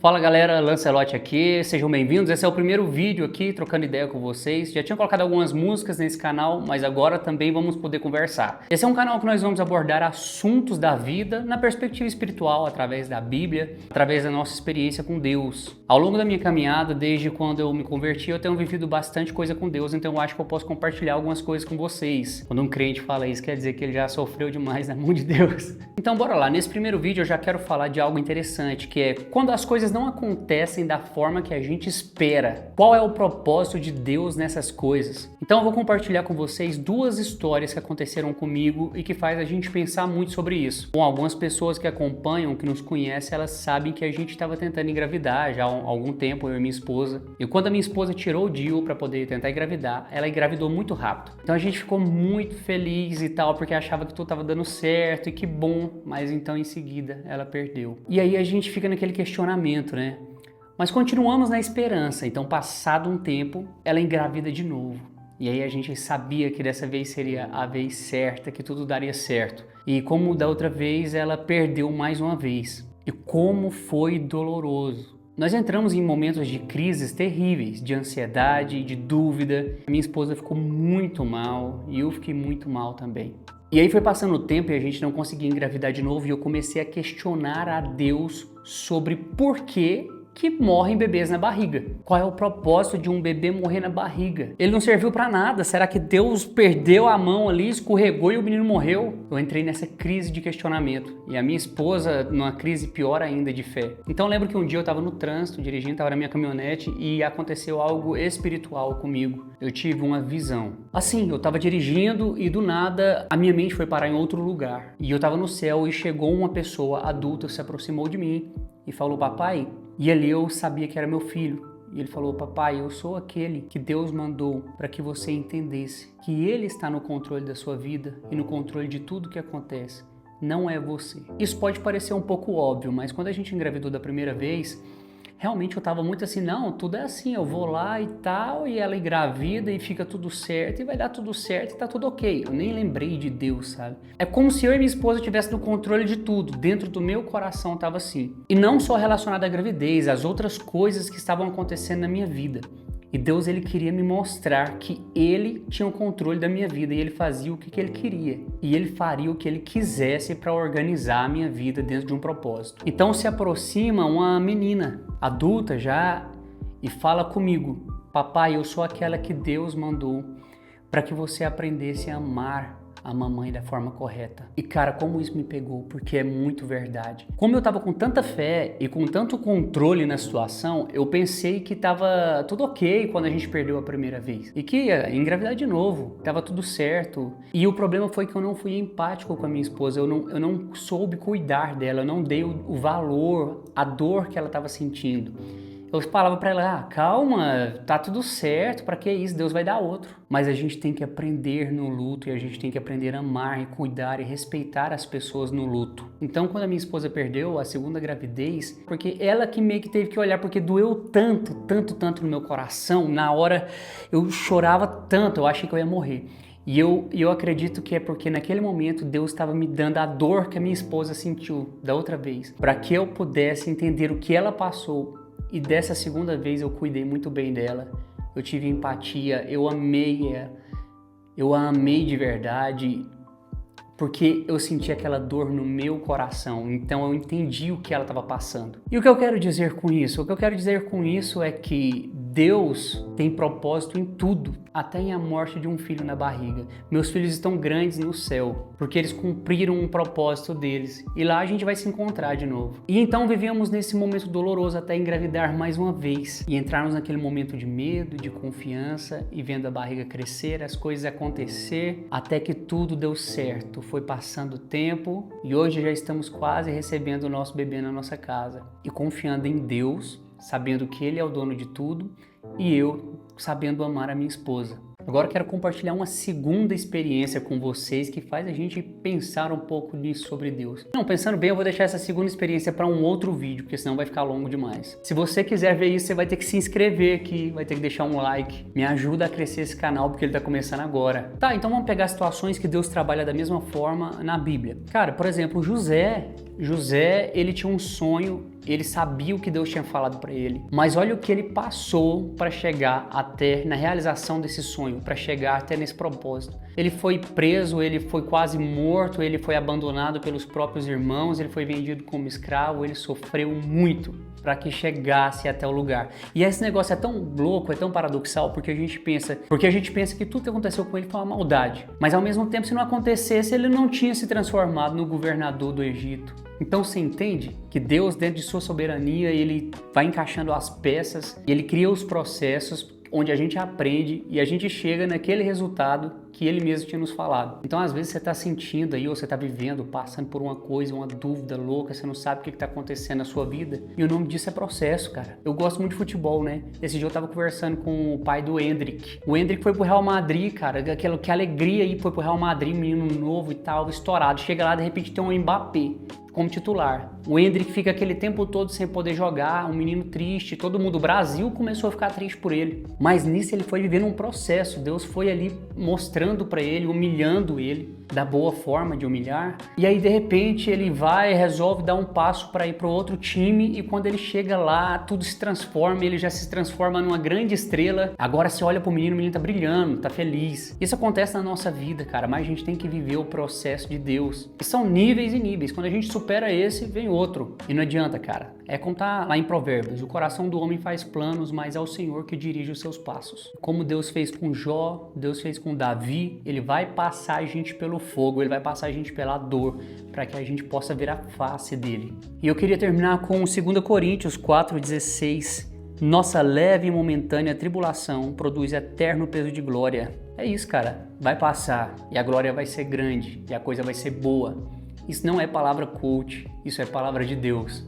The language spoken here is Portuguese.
Fala galera, Lancelotti aqui, sejam bem-vindos. Esse é o primeiro vídeo aqui, trocando ideia com vocês. Já tinha colocado algumas músicas nesse canal, mas agora também vamos poder conversar. Esse é um canal que nós vamos abordar assuntos da vida na perspectiva espiritual, através da Bíblia, através da nossa experiência com Deus. Ao longo da minha caminhada, desde quando eu me converti, eu tenho vivido bastante coisa com Deus, então eu acho que eu posso compartilhar algumas coisas com vocês. Quando um crente fala isso, quer dizer que ele já sofreu demais na mão de Deus. Então bora lá, nesse primeiro vídeo eu já quero falar de algo interessante, que é quando as coisas não acontecem da forma que a gente espera. Qual é o propósito de Deus nessas coisas? Então eu vou compartilhar com vocês duas histórias que aconteceram comigo e que faz a gente pensar muito sobre isso. Bom, algumas pessoas que acompanham, que nos conhecem, elas sabem que a gente estava tentando engravidar já há algum tempo, eu e minha esposa. E quando a minha esposa tirou o DIU para poder tentar engravidar, ela engravidou muito rápido. Então a gente ficou muito feliz e tal, porque achava que tudo estava dando certo e que bom, mas então em seguida ela perdeu. E aí a gente fica naquele questionamento, né? Mas continuamos na esperança, então passado um tempo, ela engravida de novo. E aí a gente sabia que dessa vez seria a vez certa, que tudo daria certo. E como da outra vez, ela perdeu mais uma vez. E como foi doloroso. Nós entramos em momentos de crises terríveis, de ansiedade, de dúvida. Minha esposa ficou muito mal e eu fiquei muito mal também. E aí foi passando o tempo e a gente não conseguia engravidar de novo e eu comecei a questionar a Deus sobre por que morrem bebês na barriga. Qual é o propósito de um bebê morrer na barriga? Ele não serviu pra nada. Será que Deus perdeu a mão ali, escorregou e o menino morreu? Eu entrei nessa crise de questionamento. E a minha esposa numa crise pior ainda de fé. Então eu lembro que um dia eu tava no trânsito, dirigindo, tava na minha caminhonete e aconteceu algo espiritual comigo. Eu tive uma visão. Assim, eu tava dirigindo e do nada a minha mente foi parar em outro lugar. E eu tava no céu e chegou uma pessoa adulta, se aproximou de mim e falou: papai. E ali eu sabia que era meu filho. E ele falou: papai, eu sou aquele que Deus mandou para que você entendesse que Ele está no controle da sua vida e no controle de tudo que acontece. Não é você. Isso pode parecer um pouco óbvio, mas quando a gente engravidou da primeira vez, realmente eu tava muito assim, não, tudo é assim, eu vou lá e tal, e ela engravida e fica tudo certo, e vai dar tudo certo e tá tudo ok. Eu nem lembrei de Deus, sabe? É como se eu e minha esposa tivessem no controle de tudo, dentro do meu coração tava assim. E não só relacionado à gravidez, as outras coisas que estavam acontecendo na minha vida. E Deus, Ele queria me mostrar que Ele tinha o controle da minha vida e Ele fazia o que Ele queria. E Ele faria o que Ele quisesse para organizar a minha vida dentro de um propósito. Então se aproxima uma menina adulta já e fala comigo: papai, eu sou aquela que Deus mandou para que você aprendesse a amar a mamãe da forma correta. E cara, como isso me pegou, porque é muito verdade. Como eu tava com tanta fé e com tanto controle na situação, eu pensei que tava tudo ok quando a gente perdeu a primeira vez. E que ia engravidar de novo, tava tudo certo. E o problema foi que eu não fui empático com a minha esposa, eu não soube cuidar dela, eu não dei o valor, a dor que ela tava sentindo. Eu falava pra ela: calma, tá tudo certo, pra que isso? Deus vai dar outro. Mas a gente tem que aprender no luto e a gente tem que aprender a amar e cuidar e respeitar as pessoas no luto. Então quando a minha esposa perdeu a segunda gravidez, porque ela que meio que teve que olhar, porque doeu tanto, tanto, tanto no meu coração, na hora eu chorava tanto, eu achei que eu ia morrer. E eu acredito que é porque naquele momento Deus estava me dando a dor que a minha esposa sentiu da outra vez, para que eu pudesse entender o que ela passou. E dessa segunda vez eu cuidei muito bem dela, eu tive empatia, eu amei ela, eu a amei de verdade, porque eu senti aquela dor no meu coração, então eu entendi o que ela estava passando. E o que eu quero dizer com isso? O que eu quero dizer com isso é que Deus tem propósito em tudo, até em a morte de um filho na barriga. Meus filhos estão grandes no céu, porque eles cumpriram um propósito deles. E lá a gente vai se encontrar de novo. E então vivemos nesse momento doloroso até engravidar mais uma vez. E entrarmos naquele momento de medo, de confiança, e vendo a barriga crescer, as coisas acontecer, até que tudo deu certo. Foi passando o tempo e hoje já estamos quase recebendo o nosso bebê na nossa casa. E confiando em Deus, sabendo que Ele é o dono de tudo, e eu sabendo amar a minha esposa. Agora eu quero compartilhar uma segunda experiência com vocês que faz a gente pensar um pouco nisso sobre Deus. Não, pensando bem, eu vou deixar essa segunda experiência para um outro vídeo, porque senão vai ficar longo demais. Se você quiser ver isso, você vai ter que se inscrever aqui, vai ter que deixar um like. Me ajuda a crescer esse canal, porque ele está começando agora. Tá, então vamos pegar situações que Deus trabalha da mesma forma na Bíblia. Cara, por exemplo, José, ele tinha um sonho ele sabia o que Deus tinha falado para ele, mas olha o que ele passou para chegar até na realização desse sonho, para chegar até nesse propósito. Ele foi preso, ele foi quase morto, ele foi abandonado pelos próprios irmãos, ele foi vendido como escravo, ele sofreu muito para que chegasse até o lugar. E esse negócio é tão louco, é tão paradoxal, porque a gente pensa que tudo que aconteceu com ele foi uma maldade. Mas ao mesmo tempo, se não acontecesse, ele não tinha se transformado no governador do Egito. Então você entende que Deus, dentro de sua soberania, ele vai encaixando as peças e ele cria os processos onde a gente aprende e a gente chega naquele resultado que ele mesmo tinha nos falado. Então, às vezes, você está sentindo aí, ou você está vivendo, passando por uma coisa, uma dúvida louca, você não sabe o que está acontecendo na sua vida. E o nome disso é processo, cara. Eu gosto muito de futebol, né? Esse dia eu tava conversando com o pai do Endrick. O Endrick foi pro Real Madrid, cara. Que alegria aí, foi pro Real Madrid, menino novo e tal, estourado. Chega lá, de repente tem um Mbappé como titular. O Endrick fica aquele tempo todo sem poder jogar, um menino triste, todo mundo, o Brasil começou a ficar triste por ele. Mas nisso ele foi vivendo um processo, Deus foi ali mostrando para ele, humilhando ele, da boa forma de humilhar. E aí de repente ele vai, resolve dar um passo para ir para outro time e quando ele chega lá, tudo se transforma, ele já se transforma numa grande estrela. Agora você olha pro menino, o menino tá brilhando, tá feliz. Isso acontece na nossa vida, cara, mas a gente tem que viver o processo de Deus. E são níveis e níveis. Quando a gente supera esse, vem outro. E não adianta, cara. É como tá lá em Provérbios. O coração do homem faz planos, mas é o Senhor que dirige os seus passos. Como Deus fez com Jó, Deus fez com Davi, ele vai passar a gente pelo fogo, ele vai passar a gente pela dor, para que a gente possa ver a face dele. E eu queria terminar com 2 Coríntios 4,16. Nossa leve e momentânea tribulação produz eterno peso de glória. É isso, cara. Vai passar e a glória vai ser grande e a coisa vai ser boa. Isso não é palavra coach, isso é palavra de Deus.